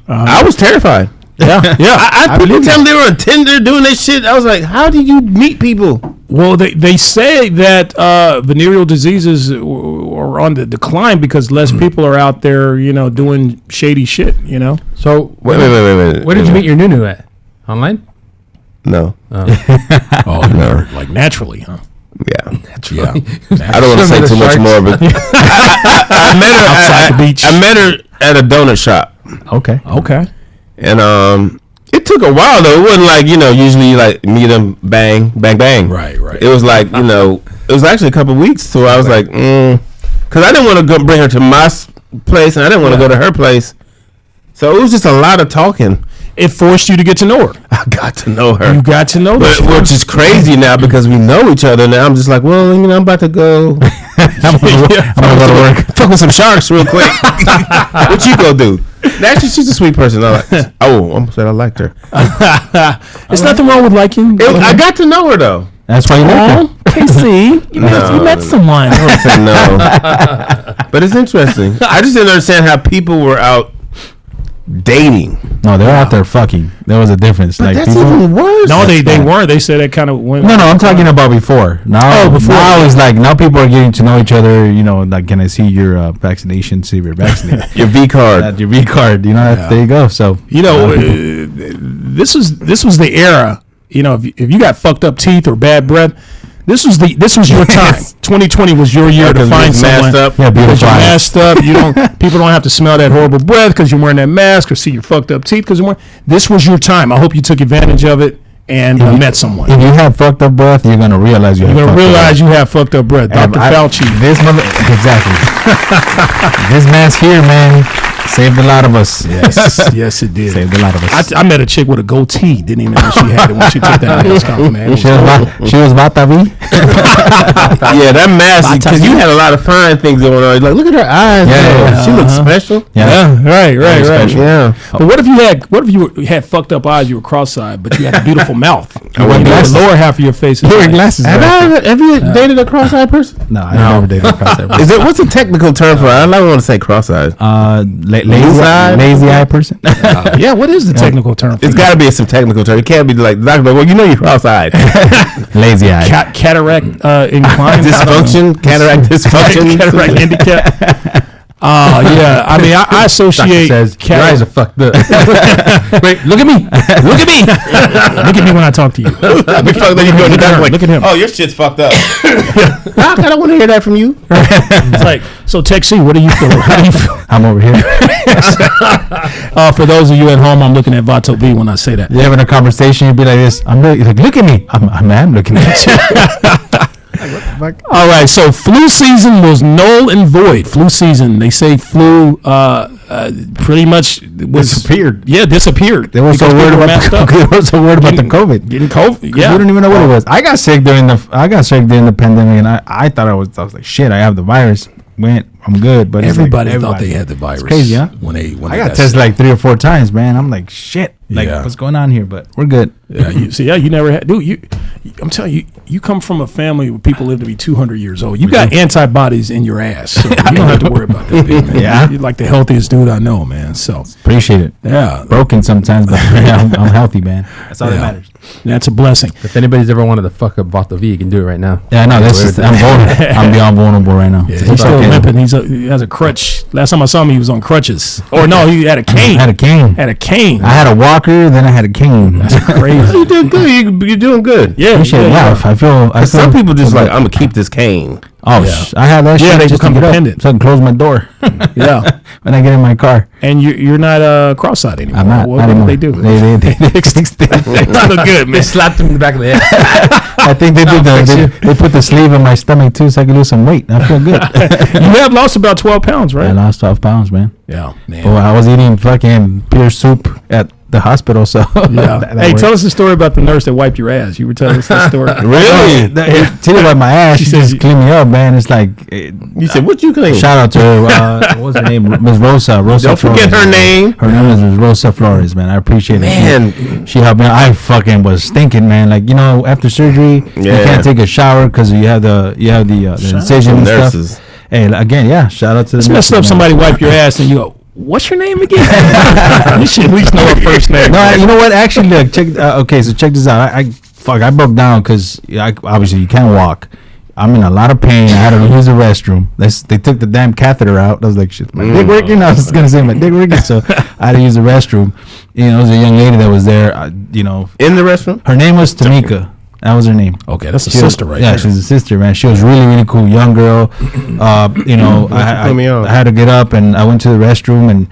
I was terrified. Yeah. People tell me they were on Tinder doing this shit. I was like, how did you meet people? Well, they say that venereal diseases are on the decline because less people are out there, doing shady shit. So wait. Where did you meet your nunu at? Online? No. No. Like naturally, huh? Yeah. Naturally. I don't want to say too much more, but I met her outside the beach. I met her at a donut shop. Okay. And it took a while though. It wasn't like usually you like meet them, bang, bang, bang. Right. It was like it was actually a couple of weeks. So I was like, because I didn't want to go bring her to my place, and I didn't want to go to her place. So it was just a lot of talking. It forced you to get to know her. I got to know her. You got to know her. Which is crazy now because we know each other now. I'm just like, well, I'm about to go. I'm gonna go to work. Fuck with some sharks real quick. What you go do? Actually, she's a sweet person. I almost said I liked her. There's nothing wrong with liking. I got to know her though. That's why you like her. KC, you met someone. I don't say no. But it's interesting. I just didn't understand how people were out dating. No, they're out there fucking. There was a difference. But like that's even worse. No, they weren't. They said that kind of went. No, I'm talking about before. Now, now it's like now people are getting to know each other. Like, can I see your vaccination? See if you're vaccinated. Your V card. Your V card. There you go. So this was the era. If you got fucked up teeth or bad breath, this was your time. 2020 was your year to find someone. Up. Yeah, because you're masked up. People don't have to smell that horrible breath because you're wearing that mask or see your fucked up teeth because this was your time. I hope you took advantage of it and met someone. If you have fucked up breath, you're gonna realize you have fucked up breath. Dr. Fauci. Exactly. This man's here, man. Saved a lot of us. Yes, it did. Saved a lot of us. I met a chick with a goatee. Didn't even know she had it when she took that mask off, man. She was Vatavi. Yeah, that mask, because you had a lot of fine things going on. Like, look at her eyes. Yeah. She looks special. Yeah, right. Yeah. But what if you had fucked up eyes, you were cross-eyed, but you had a beautiful mouth? I wear glasses. The lower half of your face is wearing glasses. Have you dated a cross-eyed person? No, I never dated a cross-eyed person. What's a technical term for it? I don't want to say cross-eyed. Lazy eye person. Yeah, what is the technical term for It's got to be some technical term. It can't be like, well, you know you're cross-eyed. Lazy eye. Cataract inclined. Dysfunction. Cataract dysfunction. Cataract handicap. Yeah. I mean, I associate. Says, your eyes are fucked up. Wait, look at me. Look at me. Look at me when I talk to you. I'd be fucked up. You go to the doctor like, look at him. Oh, your shit's fucked up. I don't want to hear that from you. It's like, so Tech C, what do you feel? How do you feel? I'm over here. For those of you at home, I'm looking at Vato B when I say that. You're having a conversation, you'd be like this. You're like, look at me. I'm looking at you. All right, so flu season was null and void. Flu season, they say flu pretty much disappeared. Yeah, disappeared. They were so worried about the COVID. Getting COVID. Yeah, we don't even know what it was. I got sick during the pandemic, and I thought I was like, shit, I have the virus. I'm good, but everybody thought they had the virus. It's crazy, huh? When I got tested like 3 or 4 times, man. I'm like, shit. Like, what's going on here? But we're good. Yeah, you never had, dude. I'm telling you, you come from a family where people live to be 200 years old. You got antibodies in your ass, so you don't have to worry about that, man. Yeah, you're like the healthiest dude I know, man. So appreciate it. Yeah, broken sometimes, but I'm healthy, man. That's all that matters. That's a blessing. If anybody's ever wanted to fuck up Vato V, you can do it right now. Yeah, no, I'm vulnerable. I'm beyond vulnerable right now. Yeah, he's still limping. He has a crutch. Last time I saw him, he was on crutches. Or no, he had a cane. Had a cane. I had a walker, then I had a cane. That's crazy. You doing good. You're doing good. Yeah, I feel. Some people just like, I'm gonna keep this cane. Oh, I have that shit. Yeah, they just become dependent. So I can close my door. Yeah, when I get in my car. And you're not cross-eyed anymore. I'm not. What did they do? They fixed it. That's not good, man. They slapped him in the back of the head. I think they did. They put the sleeve in my stomach too, so I can lose some weight. I feel good. You have lost about 12 pounds, right? I lost 12 pounds, man. Yeah, man. Oh, I was eating fucking pure soup at the hospital, so yeah. Hey, tell us the story about the nurse that wiped your ass. You were telling us that story. Really? She didn't wipe my ass. She just cleaned me up, man. It's like you said, what you clean? Shout out to her. What was her name? Ms. Rosa. Don't forget her name. Her name is Ms. Rosa Flores, man. I appreciate it. Man, she helped me. I fucking was stinking, man. Like, you know, after surgery, you can't take a shower because you have the incision and stuff. Hey, again, yeah. Shout out to the. It's messed up. Somebody wipe your ass and you go, what's your name again? You should at least know her first name. No, you know what? Actually, look, check. Okay, so check this out. I broke down because obviously you can't walk. I'm in a lot of pain. I had to use the restroom. They took the damn catheter out. I was like, shit, my dick working? I was gonna say my dick working, so I had to use the restroom. You know, there was a young lady that was there. You know, in the restroom. Her name was Tamika. That was her name. Okay, that's a sister, right? Yeah, there. She's a sister, man. She was really, really cool, young girl. You know, I had to get up and I went to the restroom and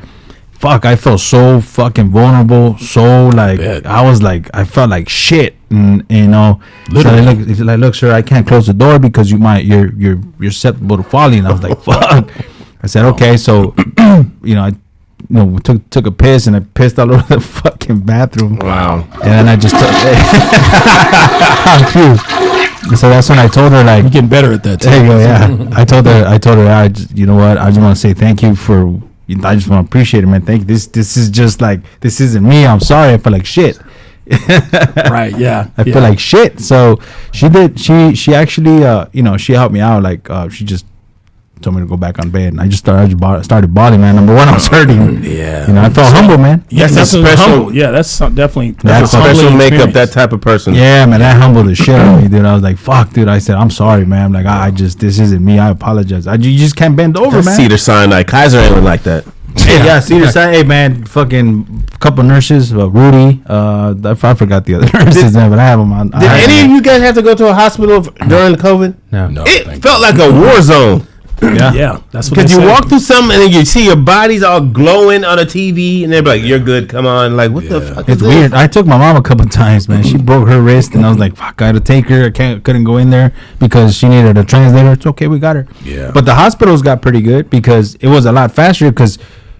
fuck, I felt so fucking vulnerable. So like, I felt like shit, and you know, literally. So look, sir, I can't close the door because you're susceptible to falling. And I was like, fuck. I said, okay, so you know, we took a piss and I pissed all over the fucking bathroom. Wow. And then I just so that's when I told her, like, you're getting better at that. There you go. Yeah. I told her, you know what? I just want to say thank you for. I just want to appreciate it, man. Thank you. This is just like, this isn't me. I'm sorry. I feel like shit. Right. Yeah. I feel like shit. So she did. She actually, you know, she helped me out. Like, she just told me to go back on bed, and I just started bawling, man. Number one, I was hurting. Yeah. You know, I felt humble, man. Yeah, that's a special. Yeah, that's definitely that's a special makeup. That type of person. Yeah, man, that humbled the shit out of me, dude. I was like, fuck, dude. I said, I'm sorry, man. Like, I just, this isn't me. I apologize. You just can't bend over, man. Cedar Sinai. Kaiser ain't like that. Yeah, Cedar Sinai. Hey, man, fucking couple nurses, Rudy. I forgot the other nurses, man, but I have them on. Did any of you guys have to go to a hospital during the COVID? No. It felt like a war zone. Yeah, that's what. Because you walk through something and then you see your body's all glowing on a TV, and they're like, "You're good, come on." Like, what the fuck? It's weird. I took my mom a couple times, man. She broke her wrist, and I was like, "Fuck, I had to take her. Couldn't go in there because she needed a translator." It's okay, we got her. Yeah. But the hospitals got pretty good because it was a lot faster because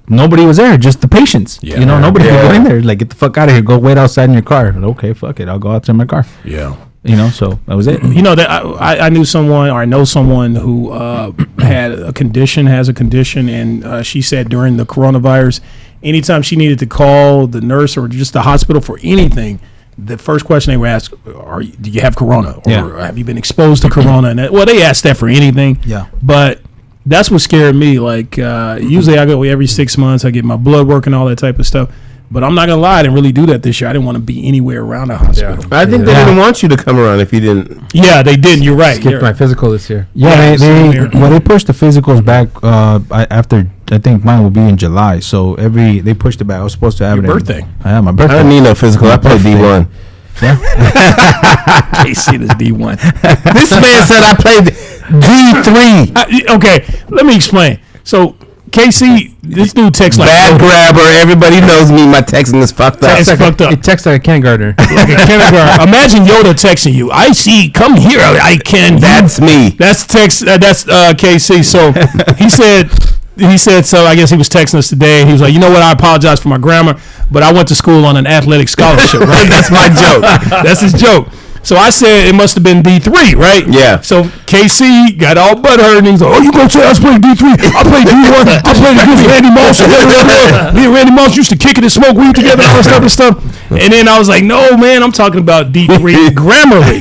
nobody was there, just the patients. Yeah. You know, nobody could go in there. Like, get the fuck out of here. Go wait outside in your car. Okay, fuck it. I'll go outside my car. Yeah. You know, so that was it. You know that I knew someone, or I know someone who has a condition, and she said during the coronavirus, anytime she needed to call the nurse or just the hospital for anything, the first question they would ask, do you have corona, or have you been exposed to corona? And well, they asked that for anything. Yeah. But that's what scared me. Like usually I go every 6 months, I get my blood work and all that type of stuff. But I'm not gonna lie, I didn't really do that this year. I didn't want to be anywhere around a hospital. Yeah. I think they didn't want you to come around if you didn't. Yeah, they didn't. You're right. Skipped my physical this year. Yeah, they pushed the physicals back after. I think mine will be in July. So they pushed it back. I was supposed to have Your birthday. Yeah, my birthday. I don't need no physical. I play D1. Yeah. KC is D1. This man said I played D3. Okay, let me explain. So KC, this dude texts like bad grabber. Everybody knows me. My texting is fucked up. It's fucked up. It texts like a kindergartner. Like a kindergarten. Imagine Yoda texting you. I see. Come here. I can. That's me. That's text. That's KC. So he said. So. I guess he was texting us today. He was like, you know what? I apologize for my grammar, but I went to school on an athletic scholarship. Right? That's my joke. That's his joke. So I said it must have been D3, right? Yeah. So KC got all butthurt and he's like, "Oh, you gonna say I was playing D3? I played D1. I played against Randy Moss. Me and Randy Moss used to kick it and smoke weed together and all this other stuff." And then I was like, "No, man, I'm talking about D3 Grammarly.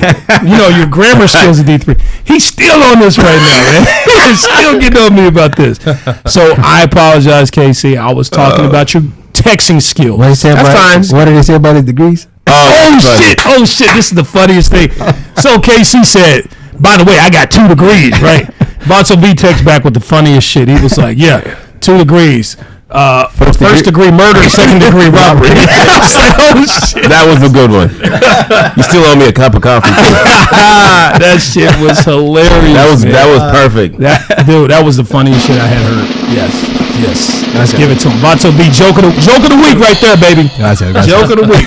You know, your grammar skills are D3." He's still on this right now, man. He's still getting on me about this. So I apologize, KC. I was talking about your texting skills. What did they say about his degrees? Oh shit! This is the funniest thing. So KC said, "By the way, I got 2 degrees, right?" Bonzo B texts back with the funniest shit. He was like, "Yeah, 2 degrees. First degree murder, second degree robbery." I was like, "Oh shit!" That was a good one. You still owe me a cup of coffee. That shit was hilarious. That was perfect. That was the funniest shit I had heard. Yes. Let's give it to him. Bonzo B, joke of the week right there, baby. Gotcha. Joke of the week.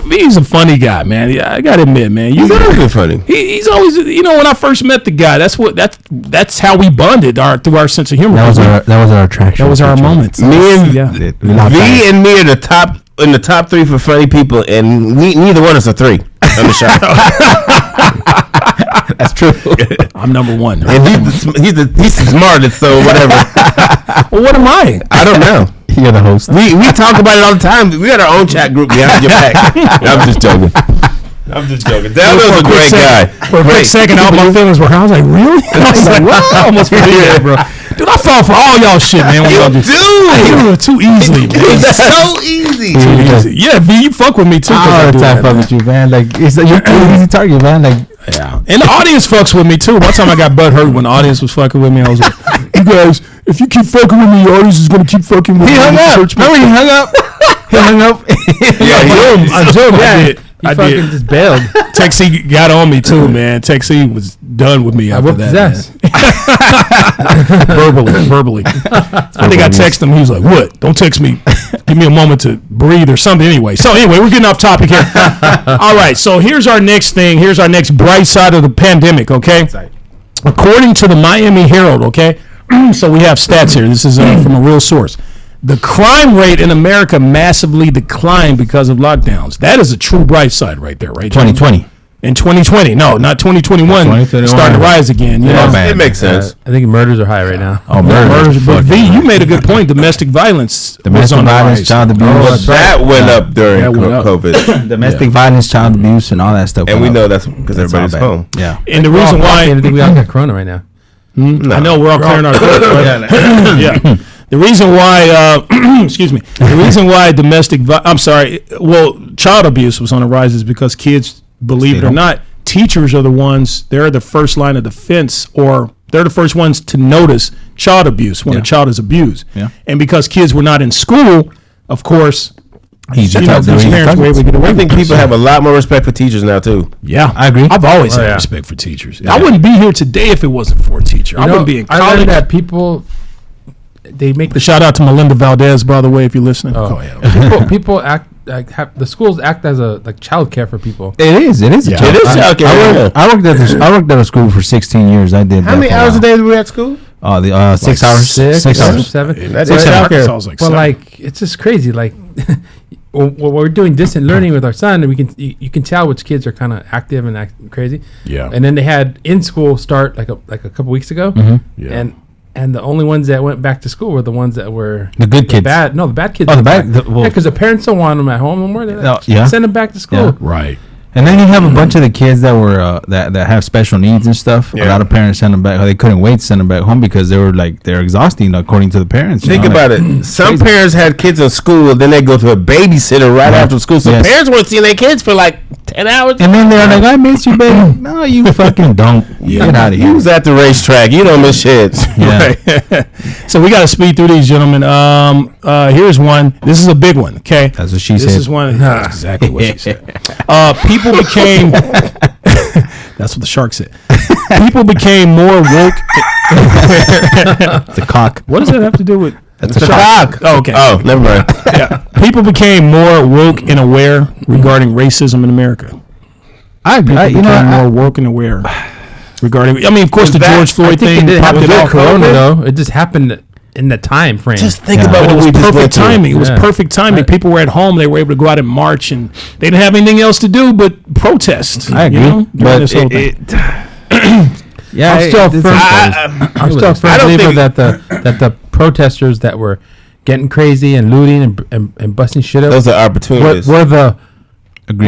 V's a funny guy, man. Yeah, I gotta admit, man. He's always been funny. He's always, when I first met the guy, that's how we bonded through our sense of humor. That was our attraction. That was our moments. Me and V and me are in the top 3 for funny people, and neither one is a 3 on the show. That's true. I'm number 1. And he's the smartest, so whatever. Well, what am I? I don't know. You're the host. We talk about it all the time. We got our own chat group behind your back. I'm just joking. That was a great guy. For a quick second, all my feelings were hurt. I was like, really? I was like, what? I almost forgot that, bro. Dude, I fall for all y'all shit, man. You do. Too easily, man. It's so easy. Too easy. Yeah, V, you fuck with me too. All the time fuck with you, man. Like, you're an easy target, man. Like, yeah. And the audience fucks with me too. One time I got butt hurt when the audience was fucking with me. I was like, "You guys, if you keep fucking with me, the audience is gonna keep fucking with me." He hung up. Remember he hung up? He hung up. Yeah, I did. I fucking just bailed. Texie got on me too, man. Texie was done with me after that. Verbally. I think I texted him. He was like, "What? Don't text me. Give me a moment to breathe or something." Anyway, we're getting off topic here. All right, so here's our next thing. Here's our next bright side of the pandemic, okay? According to the Miami Herald, okay? So we have stats here. This is from a real source. The crime rate in America massively declined because of lockdowns. That is a true bright side right there, right? 2020. In 2020. No, not 2021. It's starting to rise again. You know? It makes sense. I think murders are high right now. Oh, murders. But V, you made a good point. Domestic violence was on the rise. Child abuse. That went up during COVID. Domestic violence, child abuse, and all that stuff. And we know that's because everybody's home. Yeah. And the reason why... I think we all got corona right now. I know, we're all clearing our throats, right? Yeah. The reason why, excuse me, the reason why child abuse was on the rise is because kids, believe it or not, teachers are the ones, they're the first line of defense, or they're the first ones to notice child abuse when a child is abused. Yeah. And because kids were not in school, of course, He's parents were able to get away. I think people have a lot more respect for teachers now too. Yeah, I agree. I've always had respect for teachers. Yeah. I wouldn't be here today if it wasn't for a teacher. I wouldn't be in college. I learned that people, they make the shout out to Melinda Valdez, by the way, if you're listening. Go ahead. People act like the schools act as a child care for people. It is. It is child care. I worked at a school for 16 years. I did. How many hours a day were we at school? The 6 hours. 6 hours. 7. That's child care. Well, like it's just crazy. Like we're doing distant learning with our son, and you can tell which kids are kind of active and acting crazy. Yeah. And then they had in school start like a couple weeks ago. Mm-hmm. Yeah. And the only ones that went back to school were the ones that were the good kids. The bad kids. Oh, the bad. Because the parents don't want them at home no more. They send them back to school. Yeah. Right. And then you have a bunch of the kids that were that have special needs and stuff. Yeah. A lot of parents send them back. They couldn't wait to send them back home because they're exhausting according to the parents. Think about it. Some parents had kids in school, then they go to a babysitter right after school. So parents weren't seeing their kids for like 10 hours. And then they're like, "I miss you, baby." No, you fucking don't. Get out of here. You was at the racetrack. You don't miss shit. Yeah. Right. So we got to speed through these, gentlemen. Here's one. This is a big one. Okay. That's what she said. This is one. That's exactly what she said. People became. That's what the shark said. People became more woke. The cock. What does that have to do with? That's a cock. Oh, okay. Oh, never mind. Yeah. People became more woke and aware regarding racism in America. I agree. People became more woke and aware regarding. I mean, of course, the George Floyd thing popped it off. Corona, though, it just happened in the time frame. Just think about what we just perfect went through. timing. It was perfect timing. Right. People were at home. They were able to go out and march, and they didn't have anything else to do but protest. I agree. During this whole thing. Yeah, I'm still a firm believer that the protesters that were getting crazy and looting and busting shit up. Those are opportunities. Were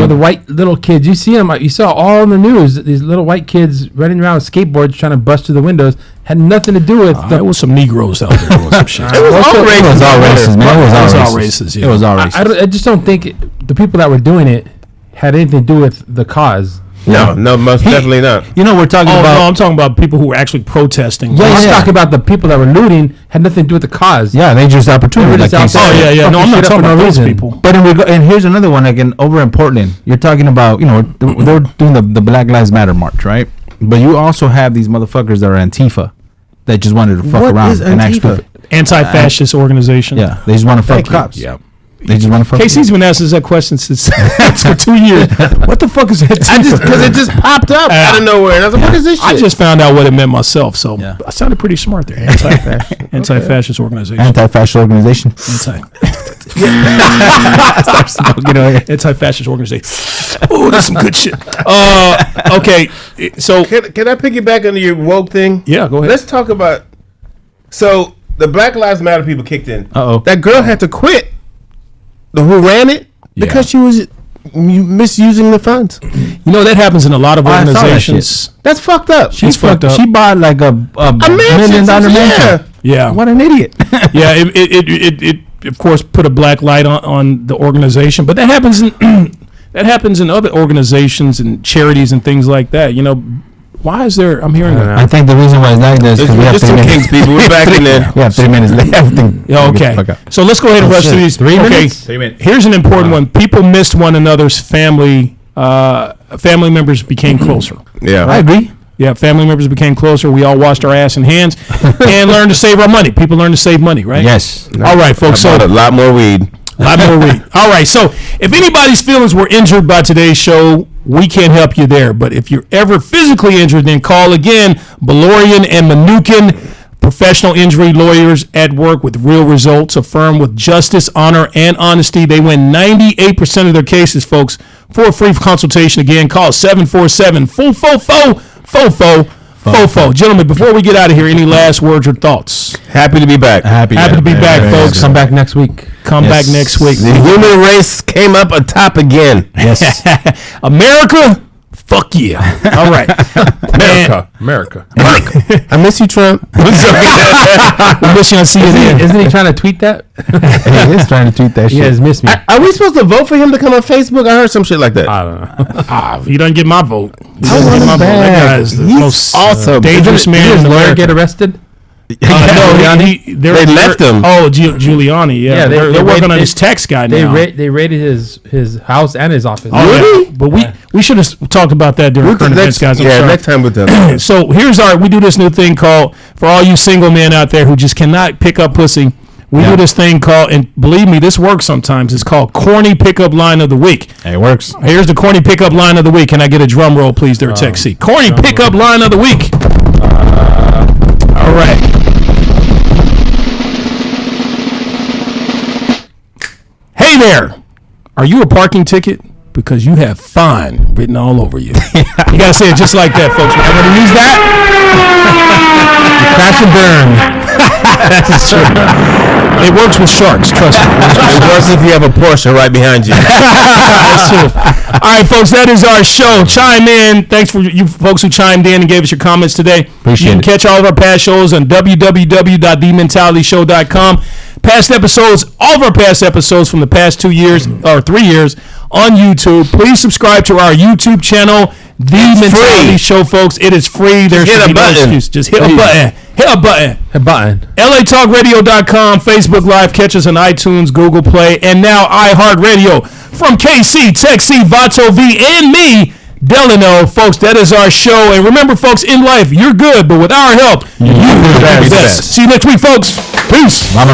the white little kids. You see them. You saw all in the news. These little white kids running around with skateboards trying to bust through the windows. Had nothing to do with. There was some Negroes out there doing some shit. It was all racist, man. It was all racist. Yeah. It was all racist. I just don't think the people that were doing it had anything to do with the cause. No, most definitely not. You know, we're talking about. No, I'm talking about people who were actually protesting. Yeah, I'm talking about the people that were looting had nothing to do with the cause. Yeah, they just opportunity. Like yeah. No, I'm not talking about those people. But and here's another one again over in Portland. You're talking about, they're doing the Black Lives Matter march, right? But you also have these motherfuckers that are Antifa that just wanted to fuck around and actually anti-fascist organization. Yeah, they just want to fuck cops. Yeah. They just want to fuck. Casey's been asking us that question since for 2 years. What the fuck is that? Because it just popped up out of nowhere. And I was like, what is this shit? I just found out what it meant myself, so I sounded pretty smart there. Anti-fascist organization. Anti-fascist organization. Anti-fascist organization. Oh, that's some good shit. Okay, so can I piggyback on your woke thing? Yeah, go ahead. Let's talk about. So the Black Lives Matter people kicked in. Uh-oh. That girl had to quit. Who ran it because she was misusing the funds. That happens in a lot of organizations. That's fucked up. She's fucked up. She bought like a $1 million mansion. Yeah. What an idiot. Yeah, it of course put a black light on the organization, but that happens in other organizations and charities and things like that. Why is there? I'm hearing that. I think the reason why it's like this is because we have 3 minutes. Kings people. We're back in there. We have 3 minutes left. Okay. So let's go ahead and rush through these. 3 minutes. 3 minutes. Here's an important one. People missed one another's family. Family members became closer. Yeah, I agree. Yeah, family members became closer. We all washed our ass and hands and learned to save our money. People learned to save money, right? Yes. All right, folks. I bought a lot more weed. All right, so if anybody's feelings were injured by today's show, we can't help you there. But if you're ever physically injured, then call again. Beloryan and Manukyan, professional injury lawyers at work with real results. A firm with justice, honor, and honesty. They win 98% of their cases, folks. For a free consultation, again, call 747-FOFO. Gentlemen, before we get out of here, any last words or thoughts? Happy to be back. Happy to be back, folks. Come back next week. Come back next week. The human race came up atop again. Yes. America, fuck yeah. All right. America. I miss you, Trump. We miss you on CNN. Isn't he trying to tweet that? He is trying to tweet that shit. He has missed me. Are we supposed to vote for him to come on Facebook? I heard some shit like that. I don't know. He doesn't get my vote. I want him back. That guy is the He's most awesome. dangerous Did man his in lawyer America. get arrested? They left him. Oh, Giuliani. Yeah, they're working on his text guy now. They raided his house and his office. Oh, really? Yeah. But we should have talked about that during current events, guys. Next time with them. So we do this new thing called, for all you single men out there who just cannot pick up pussy, we do this thing called, and believe me, this works sometimes. It's called Corny Pickup Line of the Week. Hey, it works. Here's the Corny Pickup Line of the Week. Can I get a drum roll, please, there, Tech C? Corny Pickup Line of the Week. All right. Hey there. Are you a parking ticket? Because you have fine written all over you. You got to say it just like that, folks. I'm going to use that. Crash and burn. That's true. It works with sharks, trust me. It works if you have a Porsche right behind you. That's true. All right, folks, that is our show. Chime in. Thanks for you folks who chimed in and gave us your comments today. Appreciate it. You can catch all of our past shows on www.thementalityshow.com. Past episodes, all of our past episodes from the past 2 years or 3 years on YouTube. Please subscribe to our YouTube channel, The Mentality Show, folks. It is free. There's hit a button. No excuse. Just hit a button. Hit a button. A button. LATalkRadio.com, Facebook Live, catch us on iTunes, Google Play, and now iHeart Radio. From KC, Tech C, Vato V, and me, Delano, folks, that is our show. And remember, folks, in life, you're good, but with our help, you will be best. See you next week, folks. Peace. One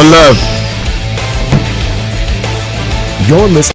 love. You're listening.